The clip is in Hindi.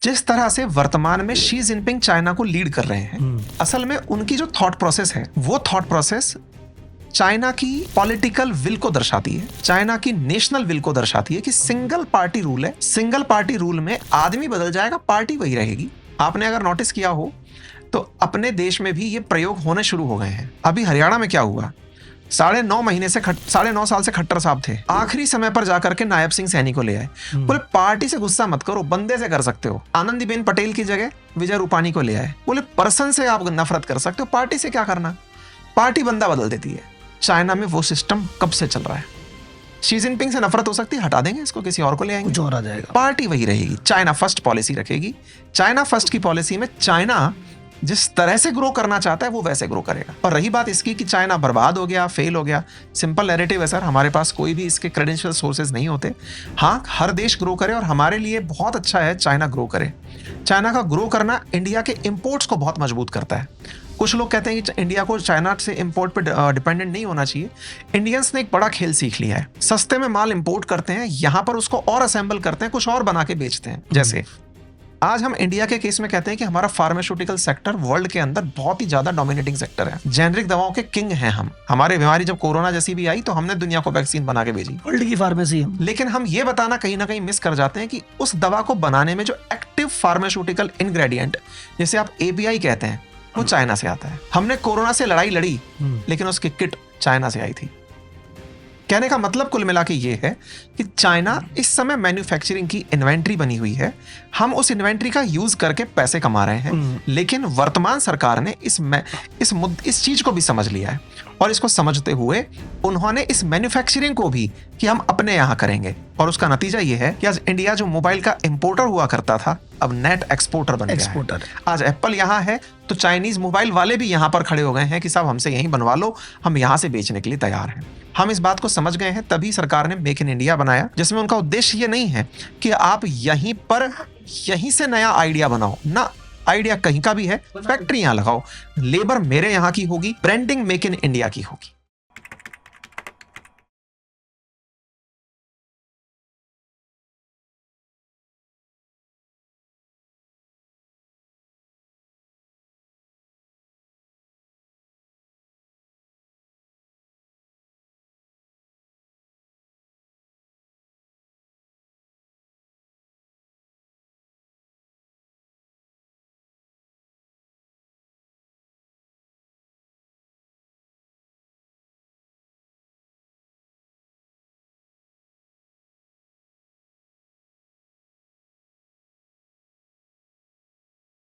जिस तरह से वर्तमान में शी जिनपिंग चाइना को लीड कर रहे हैं, असल में उनकी जो थॉट प्रोसेस है वो थॉट प्रोसेस चाइना की पॉलिटिकल विल को दर्शाती है, चाइना की नेशनल विल को दर्शाती है कि सिंगल पार्टी रूल है। सिंगल पार्टी रूल में आदमी बदल जाएगा, पार्टी वही रहेगी। आपने अगर नोटिस किया हो तो अपने देश में भी ये प्रयोग होने शुरू हो गए हैं। अभी हरियाणा में क्या हुआ, 9.5 साल से खट्टर साहब थे, आखिरी समय पर जाकर के नायब सिंह सैनी को ले आए। बोले पार्टी से गुस्सा मत करो, बंदे से कर सकते हो। आनंदीबेन पटेल की जगह विजय रूपानी को ले आए। बोले पर्सन से आप नफरत कर सकते हो, पार्टी से क्या करना। पार्टी बंदा बदल देती है। चाइना में वो सिस्टम कब से चल रहा है। शी जिनपिंग से नफरत हो सकती है, हटा देंगे इसको, किसी और को ले आएंगे, कुछ और आ जाएगा। पार्टी वही रहेगी, चाइना फर्स्ट पॉलिसी रखेगी। चाइना फर्स्ट की पॉलिसी में चाइना जिस तरह से ग्रो करना चाहता है वो वैसे ग्रो करेगा। और रही बात इसकी कि चाइना बर्बाद हो गया, फेल हो गया, सिंपल नैरेटिव है सर, हमारे पास कोई भी इसके क्रेडेंशियल सोर्सेज नहीं होते। हाँ, हर देश ग्रो करे और हमारे लिए बहुत अच्छा है चाइना ग्रो करे। चाइना का ग्रो करना इंडिया के इंपोर्ट्स को बहुत मजबूत करता है। कुछ लोग कहते हैं कि इंडिया को चाइना से इंपोर्ट पे डिपेंडेंट नहीं होना चाहिए। इंडियंस ने एक बड़ा खेल सीख लिया है, सस्ते में माल इंपोर्ट करते हैं, यहाँ पर उसको और असेंबल करते हैं, कुछ और बना के बेचते हैं। जैसे आज हम इंडिया के केस में कहते हैं कि हमारा फार्मास्यूटिकल सेक्टर वर्ल्ड के अंदर बहुत ही ज्यादा डोमिनेटिंग सेक्टर है, जेनरिक दवाओं के किंग हैं हम। हमारे बीमारी जब कोरोना जैसी भी आई तो हमने दुनिया को वैक्सीन बना के भेजी, वर्ल्ड की फार्मेसी हम। लेकिन हम ये बताना कहीं ना कहीं मिस कर जाते हैं कि उस दवा को बनाने में जो एक्टिव फार्मास्यूटिकल इंग्रेडिएंट, जिसे आप एपीआई कहते हैं, वो चाइना से आता है। हमने कोरोना से लड़ाई लड़ी लेकिन उसकी किट चाइना से आई थी। कहने का मतलब कुल मिला के ये है कि चाइना इस समय मैन्युफैक्चरिंग की इन्वेंट्री बनी हुई है, हम उस इन्वेंट्री का यूज करके पैसे कमा रहे हैं। लेकिन वर्तमान सरकार ने इस चीज को भी समझ लिया है और इसको समझते हुए उन्होंने इस मैन्युफैक्चरिंग को भी कि हम अपने यहाँ करेंगे। और उसका नतीजा ये है कि आज इंडिया जो मोबाइल का इंपोर्टर हुआ करता था अब नेट एक्सपोर्टर बन गया है। आज एप्पल यहाँ है तो चाइनीज मोबाइल वाले भी यहाँ पर खड़े हो गए हैं कि साहब हमसे यहीं बनवा लो, हम यहाँ से बेचने के लिए तैयार हैं। हम इस बात को समझ गए हैं, तभी सरकार ने मेक इन इंडिया बनाया, जिसमें उनका उद्देश्य ये नहीं है कि आप यहीं से नया आइडिया बनाओ ना, आइडिया कहीं का भी है, फैक्ट्री यहाँ लगाओ, लेबर मेरे यहाँ की होगी, ब्रांडिंग मेक इन इंडिया की होगी।